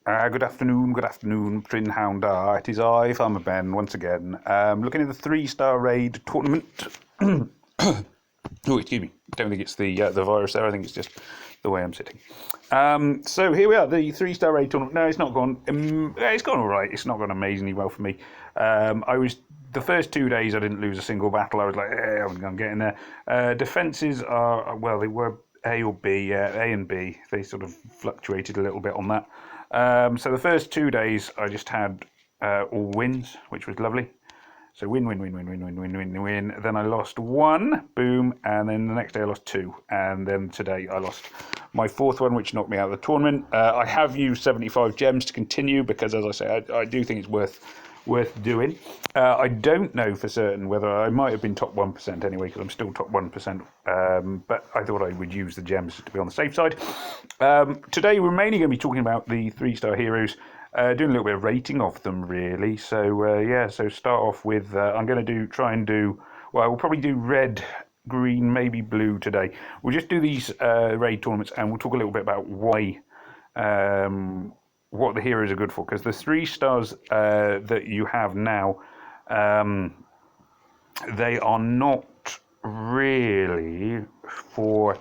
Good afternoon, Trin Hounda. It is I, Farmer Ben, once again, looking at the three-star raid tournament. Oh, excuse me. Don't think it's the virus there. I think it's just the way I'm sitting. So here we are, the three-star raid tournament. No, it's not gone. It's gone all right. It's not gone amazingly well for me. The first 2 days I didn't lose a single battle. I was like, I'm getting there. Defences are they were A or B, A and B. They sort of fluctuated a little bit on that. So the first 2 days I just had all wins, which was lovely. So win. Then I lost one, boom, and then the next day I lost two, and then today I lost my fourth one, which knocked me out of the tournament. I have used 75 gems to continue because, as I say, I do think it's worth doing. I don't know for certain whether I might have been top 1% anyway, because I'm still top 1%, but I thought I would use the gems to be on the safe side. Today we're mainly going to be talking about the three-star heroes, doing a little bit of rating of them, really. So so start off with, I'm going to we'll probably do red, green, maybe blue today. We'll just do these raid tournaments, and we'll talk a little bit about why, what the heroes are good for, because the 3 stars that you have now, they are not really for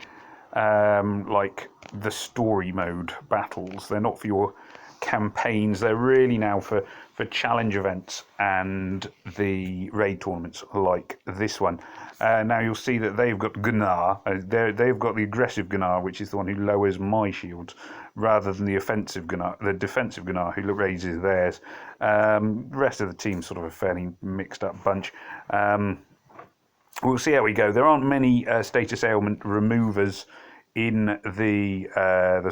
like the story mode battles. They're not for your campaigns. They're really now for challenge events and the raid tournaments like this one. Now you'll see that they've got Gunnar. They've got the aggressive Gunnar, which is the one who lowers my shields, rather than the offensive Gunnar, the defensive Gunnar, who raises theirs. The rest of the team's sort of a fairly mixed up bunch. We'll see how we go. There aren't many status ailment removers in the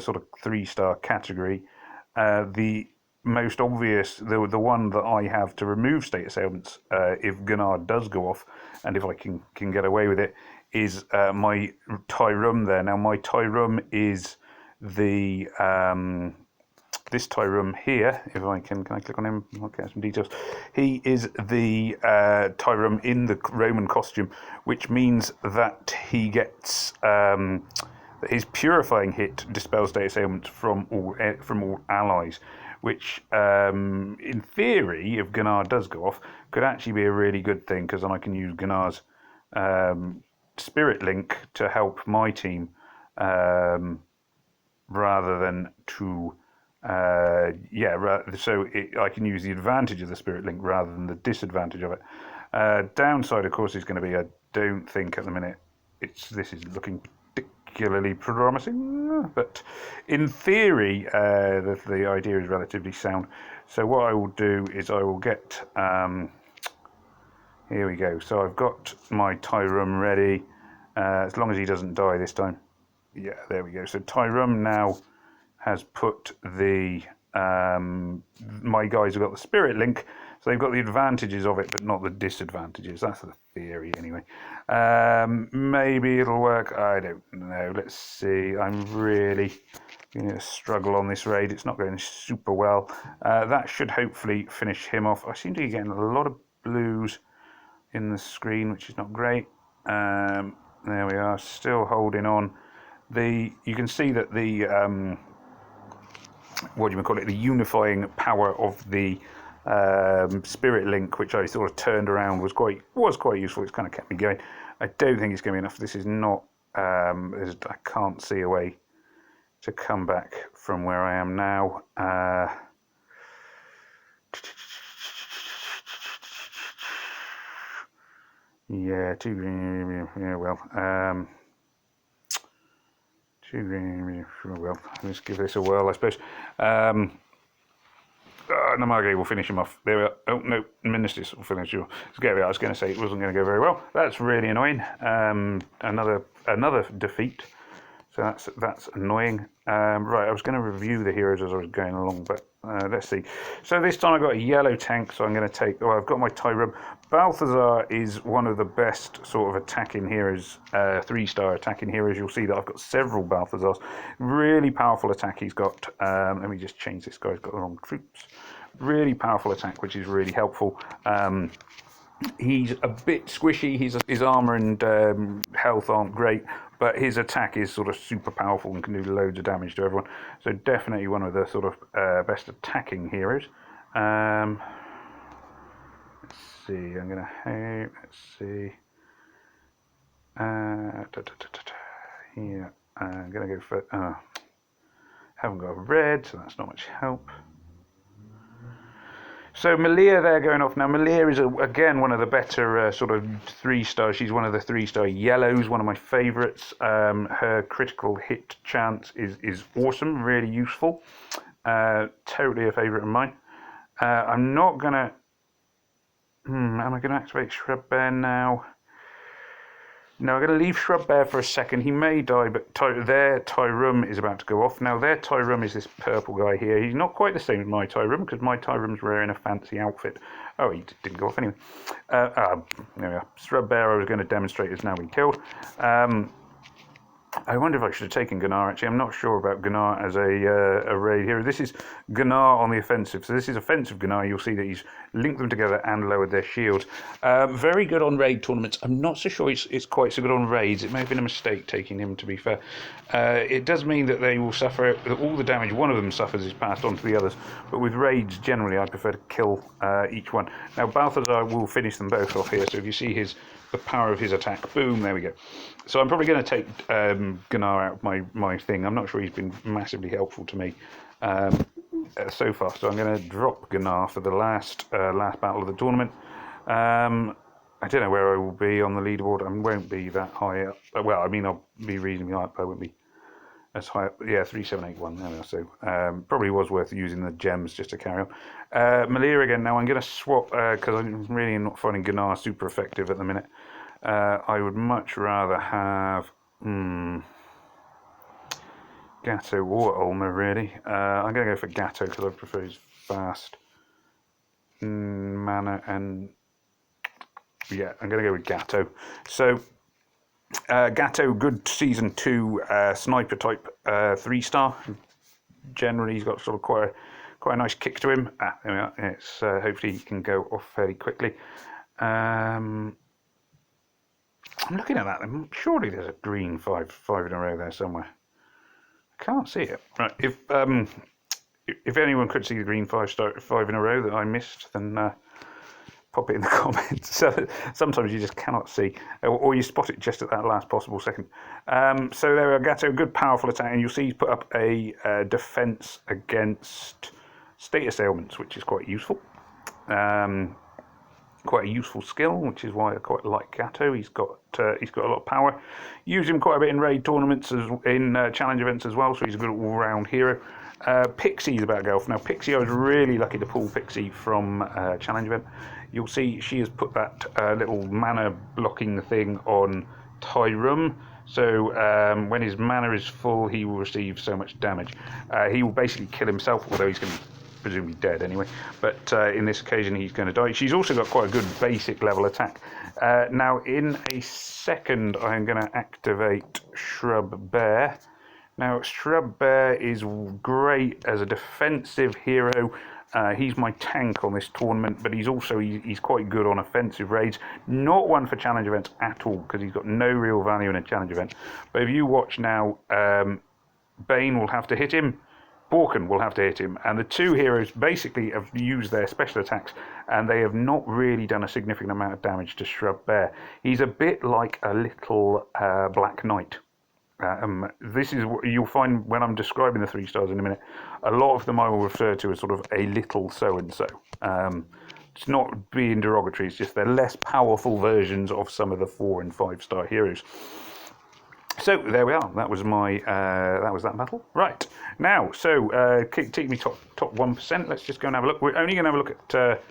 sort of 3-star category. The most obvious, the one that I have to remove status ailments if Gunnar does go off, and if I can get away with it, is my Tyrum there. Now my Tyrum is the this Tyrum here. If I can I click on him? I'll get some details. He is the Tyrum in the Roman costume, which means that he gets his purifying hit dispels status ailments from all allies, which in theory, if Gunnar does go off, could actually be a really good thing, because then I can use Gunnar's spirit link to help my team, rather than to I can use the advantage of the spirit link rather than the disadvantage of it. Downside, of course, is going to be, I don't think at the minute this is looking particularly promising, but in theory the idea is relatively sound. So what I will do is I will get here we go. So I've got my Tyrum ready, as long as he doesn't die this time. Yeah, there we go. So Tyrum now has put the my guys have got the spirit link, so they've got the advantages of it, but not the disadvantages. That's the theory, anyway. Maybe it'll work. I don't know. Let's see. I'm really going to struggle on this raid. It's not going super well. That should hopefully finish him off. I seem to be getting a lot of blues in the screen, which is not great. There we are. Still holding on. You can see that the the unifying power of the spirit link, which I sort of turned around, was quite useful. It's kind of kept me going. I don't think it's going to be enough. This is not. I can't see a way to come back from where I am now. Yeah, too green. Yeah, well. Well, let's give this a whirl, I suppose. Namage will finish him off. There we are. Oh, no, Ministers will finish you. I was going to say it wasn't going to go very well. That's really annoying. Another defeat. So that's annoying. Right, I was going to review the heroes as I was going along, but let's see. So this time I've got a yellow tank, so I'm going to take... I've got my Tyrum. Balthazar is one of the best sort of attacking heroes, 3-star attacking heroes. You'll see that I've got several Balthazars. Really powerful attack he's got. Let me just change this. Guy's got the wrong troops. Really powerful attack, which is really helpful. He's a bit squishy. His armor and health aren't great, but his attack is sort of super powerful and can do loads of damage to everyone. So definitely one of the sort of best attacking heroes. Let's see. I'm gonna let's see. Yeah, I'm gonna go for. Haven't got a red, so that's not much help. So Malia there going off. Now Malia is again one of the better sort of 3-star. She's one of the 3-star yellows, one of my favourites. Her critical hit chance is awesome, really useful. Totally a favourite of mine. I'm not gonna. Am I gonna activate Shrub Bear now? No, I'm going to leave Shrub Bear for a second. He may die, but their Tyrum is about to go off. Now, their Tyrum is this purple guy here. He's not quite the same as my Tyrum, because my Tyrum's wearing a fancy outfit. Oh, he didn't go off anyway. There we are. Shrub Bear I was going to demonstrate has now been killed. I wonder if I should have taken Gunnar, actually. I'm not sure about Gunnar as a raid hero. This is Gunnar on the offensive. So this is offensive Gunnar. You'll see that he's linked them together and lowered their shields. Very good on raid tournaments. I'm not so sure it's quite so good on raids. It may have been a mistake taking him, to be fair. It does mean that they will suffer, all the damage one of them suffers is passed on to the others. But with raids, generally, I prefer to kill each one. Now, Balthazar will finish them both off here. So if you see the power of his attack, boom, there we go. So I'm probably going to take Gunnar out of my thing. I'm not sure he's been massively helpful to me so far. So I'm going to drop Gunnar for the last battle of the tournament. I don't know where I will be on the leaderboard. I won't be that high up. Well, I mean, I'll be reasonably high up. I won't be as high up. Yeah, 3781. There we are. So probably was worth using the gems just to carry on. Malia again. Now I'm going to swap because I'm really not finding Gunnar super effective at the minute. I would much rather have Gatto or Ulmer, really. I'm going to go for Gatto because I prefer his fast mana, and yeah, I'm going to go with Gatto. So Gatto, good season 2 sniper type 3-star. Generally, he's got sort of quite a nice kick to him. There we are. It's hopefully he can go off fairly quickly. I'm looking at that. Surely there's a green five in a row there somewhere. I can't see it. Right. If anyone could see the green 5 in a row that I missed, then pop it in the comments. So sometimes you just cannot see, or you spot it just at that last possible second. So there we are. Gatto, good powerful attack, and you'll see he's put up a defense against status ailments, which is quite useful. Quite a useful skill, which is why I quite like Gatto. He's got a lot of power. Use him quite a bit in raid tournaments, in challenge events as well. So he's a good all-round hero. Pixie's about to go off now. Pixie, I was really lucky to pull Pixie from challenge event. You'll see she has put that little mana blocking thing on Tyrum. So when his mana is full, he will receive so much damage. He will basically kill himself, although he's going to be presumably dead anyway, but in this occasion he's going to die. She's also got quite a good basic level attack. Now in a second I'm going to activate Shrub Bear. Now Shrub Bear is great as a defensive hero. He's my tank on this tournament, but he's quite good on offensive raids. Not one for challenge events at all, because he's got no real value in a challenge event. But if you watch now, Bane will have to hit him, Balkan will have to hit him, and the two heroes basically have used their special attacks, and they have not really done a significant amount of damage to Shrub Bear. He's a bit like a little Black Knight. This is what you'll find when I'm describing the 3 stars in a minute. A lot of them I will refer to as sort of a little so-and-so. It's not being derogatory, it's just they're less powerful versions of some of the 4 and 5 star heroes. So there we are. That was that battle. Right now, so take me top 1%. Let's just go and have a look. We're only going to have a look at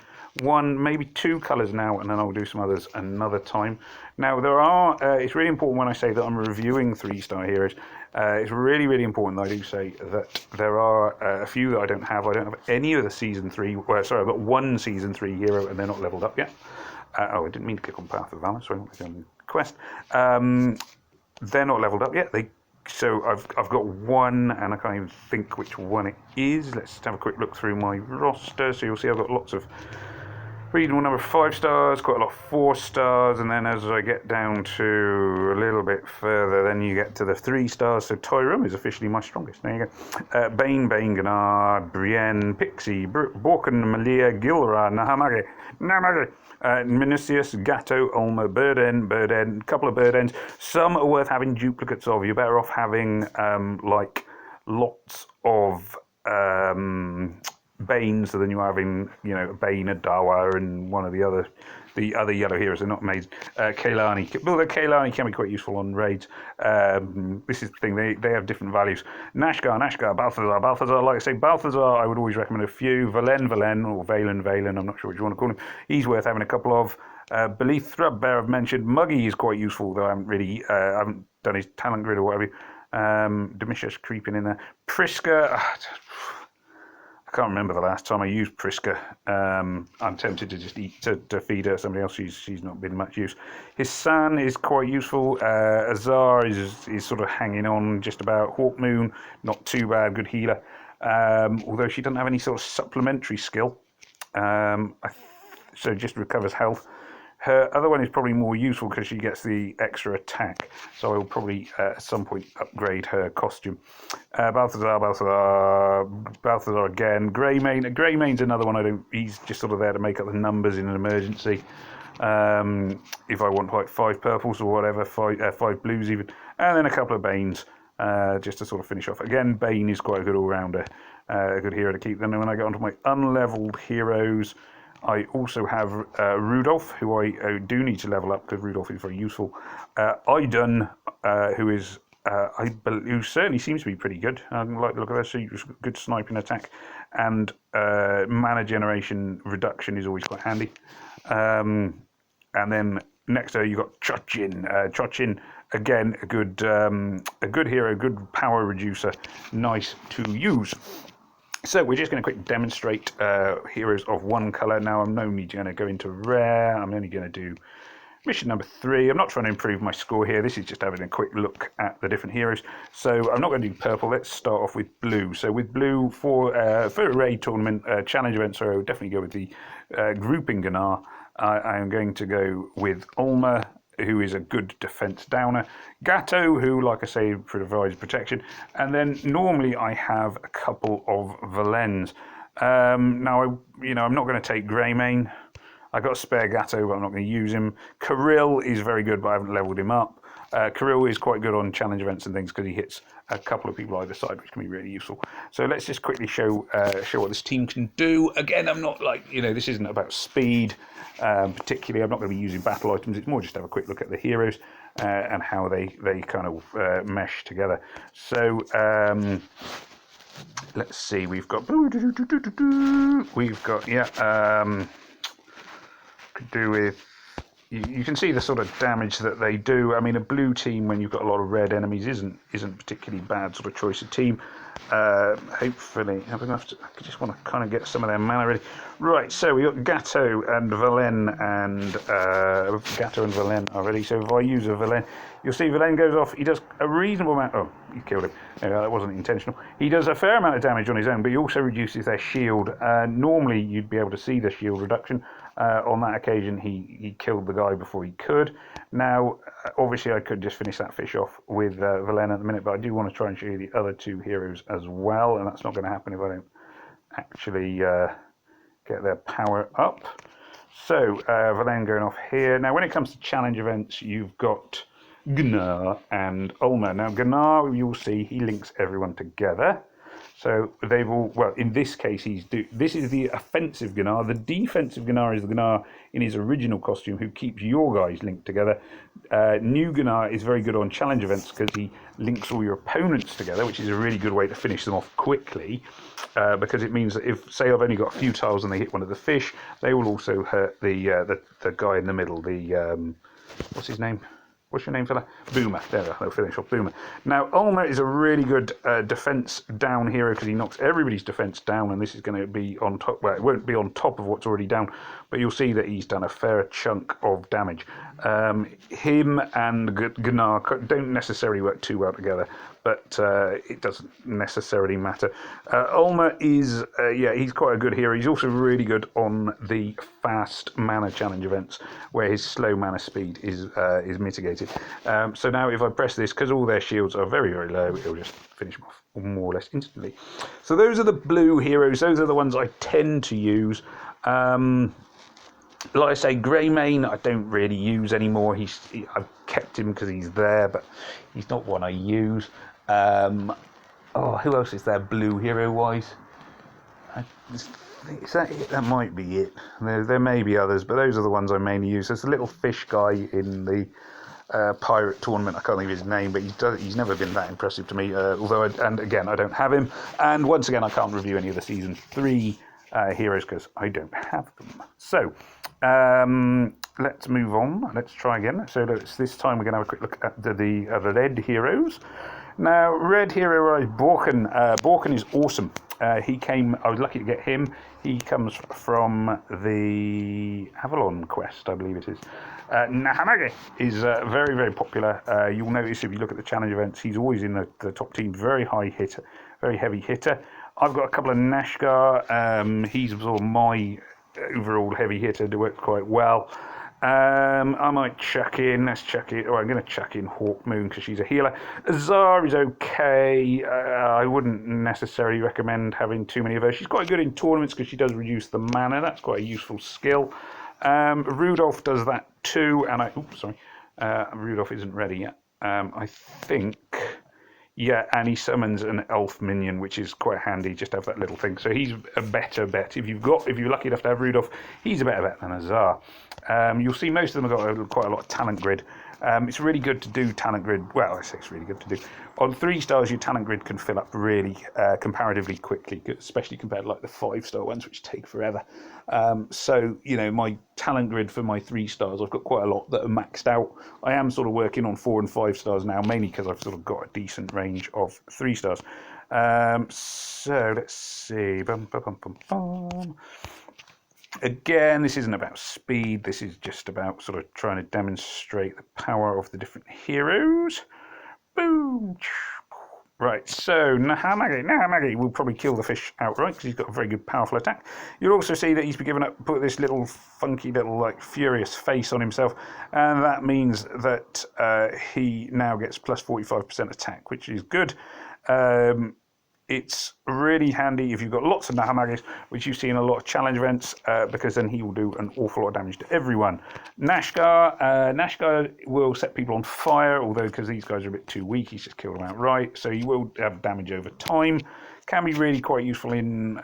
one, maybe 2 colours now, and then I'll do some others another time. Now there are. It's really important when I say that I'm reviewing 3-star heroes. It's really, really important that I do say that there are a few that I don't have. I don't have any of the season 3. Well, sorry, I've got one season 3 hero, and they're not leveled up yet. I didn't mean to click on Path of Valor. Sorry, quest. They're not leveled up yet. So I've got one, and I can't even think which one it is. Let's just have a quick look through my roster. So you'll see I've got lots of Reasonable number of 5 stars, quite a lot of 4 stars, and then as I get down to a little bit further, then you get to the 3 stars. So Tyrum is officially my strongest. There you go. Bane, Gennard, Brienne, Pixie, Borkan, Malia, Gilra, Nahamage, Minucius, Gatto, Ulmer, Birden, a couple of bird ends. Some are worth having duplicates of. You're better off having like lots of Banes than you are having, you know, a Bane, a Dawa, and one of the other yellow heroes are not amazing. Kaelani, well, the Kaelani can be quite useful on raids. This is the thing, they have different values. Nashgar, Balthazar, like I say, Balthazar, I would always recommend a few. Valen, or Valen, I'm not sure what you want to call him. He's worth having a couple of. Belith Thrubbear I've mentioned. Muggy is quite useful, though I haven't done his talent grid or whatever. Domitius creeping in there. Priska, I can't remember the last time I used Priska. I'm tempted to just eat to feed her somebody else. She's not been much use. His son is quite useful. Azar is sort of hanging on just about. Hawkmoon, not too bad, good healer. Although she doesn't have any sort of supplementary skill. So just recovers health. Her other one is probably more useful because she gets the extra attack. So I will probably at some point upgrade her costume. Balthazar again. Greymane's another one. He's just sort of there to make up the numbers in an emergency. If I want like 5 purples or whatever, 5 blues even, and then a couple of Banes just to sort of finish off. Again, Bane is quite a good all-rounder, a good hero to keep. Then when I get onto my unleveled heroes, I also have Rudolph, who I do need to level up because Rudolph is very useful. Idun, who certainly seems to be pretty good. I like the look of her. She's good sniping attack, and mana generation reduction is always quite handy. And then next to her you've got Chochin. Chochin, again, a good hero, good power reducer, nice to use. So we're just going to quickly demonstrate heroes of one colour. Now I'm only going to go into rare. I'm only going to do mission number 3. I'm not trying to improve my score here. This is just having a quick look at the different heroes. So I'm not going to do purple. Let's start off with blue. So with blue, for a raid tournament, challenge event, so I would definitely go with the grouping Gennard. I am going to go with Ulmer, who is a good defense downer. Gatto, who, like I say, provides protection. And then normally I have a couple of Valens. Now, I'm not going to take Greymane. I got a spare Gatto, but I'm not going to use him. Kirill is very good, but I haven't leveled him up. Kirill is quite good on challenge events and things because he hits a couple of people either side, which can be really useful. So let's just quickly show what this team can do. Again, I'm not this isn't about speed particularly. I'm not going to be using battle items. It's more just to have a quick look at the heroes and how they kind of mesh together. So let's see. We've got could do with. You can see the sort of damage that they do. I mean, a blue team when you've got a lot of red enemies isn't particularly bad sort of choice of team. Hopefully, I just want to kind of get some of their mana ready. Right, so we got Gatto and Valen, and Gatto and Valen are ready. So if I use a Valen, you'll see Valen goes off. He does a reasonable amount. Oh, he killed him. No, that wasn't intentional. He does a fair amount of damage on his own, but he also reduces their shield. Normally, you'd be able to see the shield reduction. On that occasion, he killed the guy before he could. Now, obviously, I could just finish that fish off with Valen at the minute, but I do want to try and show you the other 2 heroes as well, and that's not going to happen if I don't actually get their power up. So, Valen going off here. Now, when it comes to challenge events, you've got Gennard and Ulmer. Now, Gennard, you'll see, he links everyone together. So they've all, well, in this case, this is the offensive Gennard. The defensive Gennard is the Gennard in his original costume who keeps your guys linked together. New Gennard is very good on challenge events because he links all your opponents together, which is a really good way to finish them off quickly. Because it means that if, say, I've only got a few tiles and they hit one of the fish, they will also hurt the guy in the middle, what's his name? What's your name, fella? Boomer. There, they'll finish off Boomer. Now, Ulmer is a really good defense down hero because he knocks everybody's defense down, and this is going to be on top. Well, it won't be on top of what's already down, but you'll see that he's done a fair chunk of damage. Him and Gennard don't necessarily work too well together, but it doesn't necessarily matter. Ulmer is, he's quite a good hero. He's also really good on the fast mana challenge events, where his slow mana speed is mitigated. So now if I press this, because all their shields are very, very low, it'll just finish them off more or less instantly. So those are the blue heroes. Those are the ones I tend to use. Like I say, Greymane I don't really use anymore. I've kept him because he's there, but he's not one I use. Who else is there blue hero-wise? That might be it. There may be others, but those are the ones I mainly use. There's a little fish guy in the pirate tournament. I can't think of his name, but he's never been that impressive to me. Although, and again, I don't have him. And once again, I can't review any of the Season 3 heroes because I don't have them. So, let's move on. Let's try again. So this time we're going to have a quick look at the red heroes. Now, red hero is Balkan. Balkan is awesome. I was lucky to get him. He comes from the Avalon quest, I believe it is. Nahamage is very, very popular. You'll notice if you look at the challenge events, he's always in the top team. Very high hitter, very heavy hitter. I've got a couple of Nashgar. He's sort of my overall heavy hitter that works quite well. I might chuck in, I'm going to chuck in Hawkmoon because she's a healer. Azar is okay. I wouldn't necessarily recommend having too many of her. She's quite good in tournaments because she does reduce the mana. That's quite a useful skill. Rudolph does that too, and Rudolph isn't ready yet. I think... Yeah, and he summons an elf minion, which is quite handy, just to have that little thing. So he's a better bet. If you're lucky enough to have Rudolph, he's a better bet than Azar. You'll see most of them have got quite a lot of talent grid. It's really good to do talent grid. Well, I say it's really good to do. On 3 stars, your talent grid can fill up really comparatively quickly, especially compared to like the 5-star ones, which take forever. So, my talent grid for my 3 stars, I've got quite a lot that are maxed out. I am sort of working on 4 and 5 stars now, mainly because I've sort of got a decent range of 3 stars. So let's see. Bum, bum, bum, bum, bum. Again, this isn't about speed. This is just about sort of trying to demonstrate the power of the different heroes. Boom. Right, so Nahamage will probably kill the fish outright because he's got a very good powerful attack. You'll also see that he's been put this little funky little like furious face on himself, and that means that he now gets plus 45% attack, which is good. It's really handy if you've got lots of Nahamages, which you see in a lot of challenge events, because then he will do an awful lot of damage to everyone. Nashgar will set people on fire, although because these guys are a bit too weak, he's just killed them outright. So you will have damage over time. Can be really quite useful in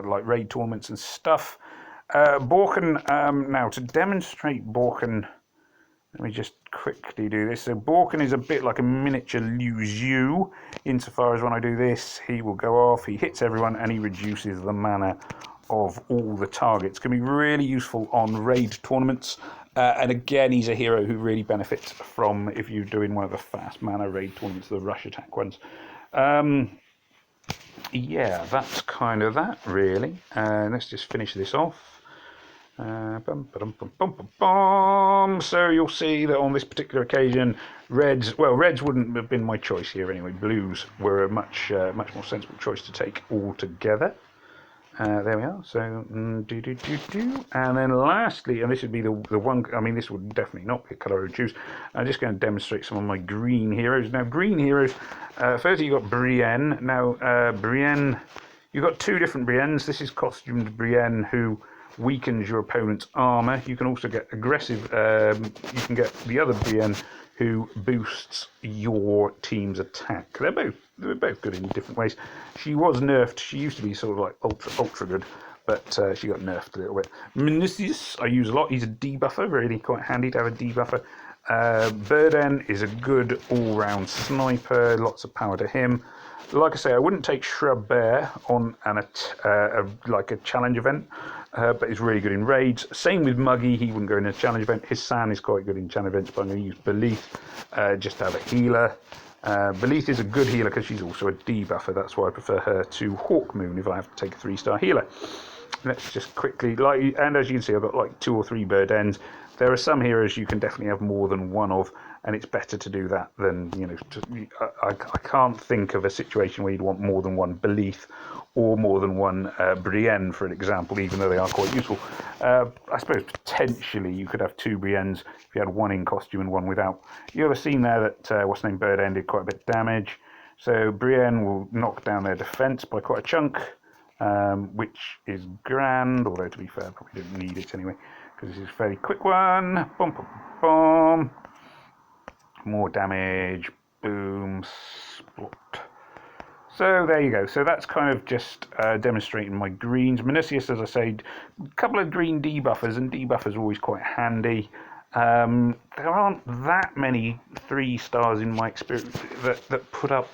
like raid tournaments and stuff. Balkan, now to demonstrate Balkan, let me just quickly do this. So Balkan is a bit like a miniature Liu Zhu, insofar as when I do this, he will go off, he hits everyone, and he reduces the mana of all the targets. Can be really useful on raid tournaments. And again, he's a hero who really benefits from if you're doing one of the fast mana raid tournaments, the rush attack ones. Yeah, that's kind of that, really. Let's just finish this off. So you'll see that on this particular occasion, reds wouldn't have been my choice here anyway. Blues were a much more sensible choice to take altogether. There we are. So and then lastly, and this would be the one. I mean, this would definitely not be a colour I would choose. I'm just going to demonstrate some of my green heroes. Now, green heroes. First, you've got Brienne. Now, Brienne. You've got 2 different Briennes. This is costumed Brienne who weakens your opponent's armor. You can also get aggressive. You can get the other Brienne who boosts your team's attack. They're both good in different ways. She was nerfed. She used to be sort of like ultra good, but she got nerfed a little bit. Minicius I use a lot. He's a debuffer, really quite handy to have a debuffer. Burden is a good all-round sniper. Lots of power to him. Like I say, I wouldn't take Shrub Bear on like a challenge event, but he's really good in raids. Same with Muggy, he wouldn't go in a challenge event. Hissan is quite good in challenge events, but I'm going to use Belith just to have a healer. Belith is a good healer because she's also a debuffer. That's why I prefer her to Hawkmoon if I have to take a 3-star healer. Let's just quickly, and as you can see, I've got like 2 or 3 bird ends. There are some heroes you can definitely have more than one of. and it's better to do that than, you know, I can't think of a situation where you'd want more than one Belith or more than one Brienne, for an example, even though they are quite useful. I suppose potentially you could have two Briennes if you had one in costume and one without. You ever seen there that what's the name, Bird End did quite a bit of damage? So Brienne will knock down their defence by quite a chunk, which is grand, although to be fair, probably didn't need it anyway, because this is a fairly quick one. Boom, boom, boom. More damage. Boom. Spot. So there you go. So that's kind of just demonstrating my greens. Meniscius, as I said, a couple of green debuffers, and debuffers are always quite handy. There aren't that many 3 stars in my experience that put up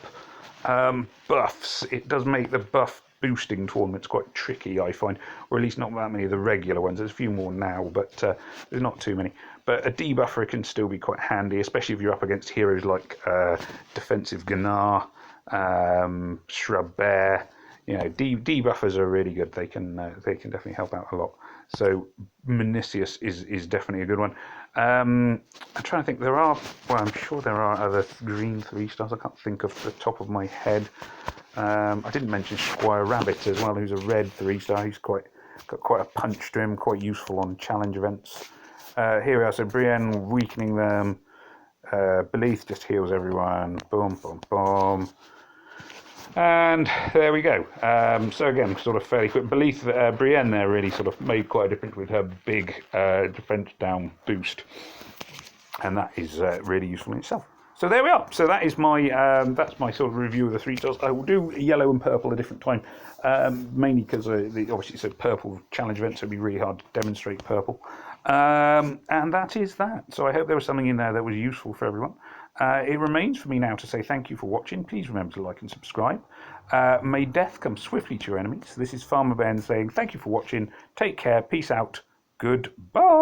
buffs. It does make the buff boosting tournaments quite tricky, I find, or at least not that many of the regular ones. There's a few more now, but there's not too many. But a debuffer can still be quite handy, especially if you're up against heroes like Defensive Gunnar, Shrub Bear. You know, debuffers are really good. They can definitely help out a lot. So Meniscius is definitely a good one. I'm trying to think. I'm sure there are other green 3 stars. I can't think off the top of my head. I didn't mention Squire Rabbit as well, who's a red 3 star. He's got quite a punch to him, quite useful on challenge events. Here we are. So Brienne weakening them. Belith just heals everyone. Boom, boom, boom. And there we go. So again, sort of fairly quick. Brienne there really sort of made quite a difference with her big defense down boost, and that is really useful in itself. So there we are. So that is my that's my sort of review of the 3 stars. I will do yellow and purple a different time, mainly because obviously it's a purple challenge event, so it'd be really hard to demonstrate purple. And that is that. So I hope there was something in there that was useful for everyone. It remains for me now to say thank you for watching. Please remember to like and subscribe. May death come swiftly to your enemies. This is Farmer Ben saying thank you for watching. Take care. Peace out. Goodbye.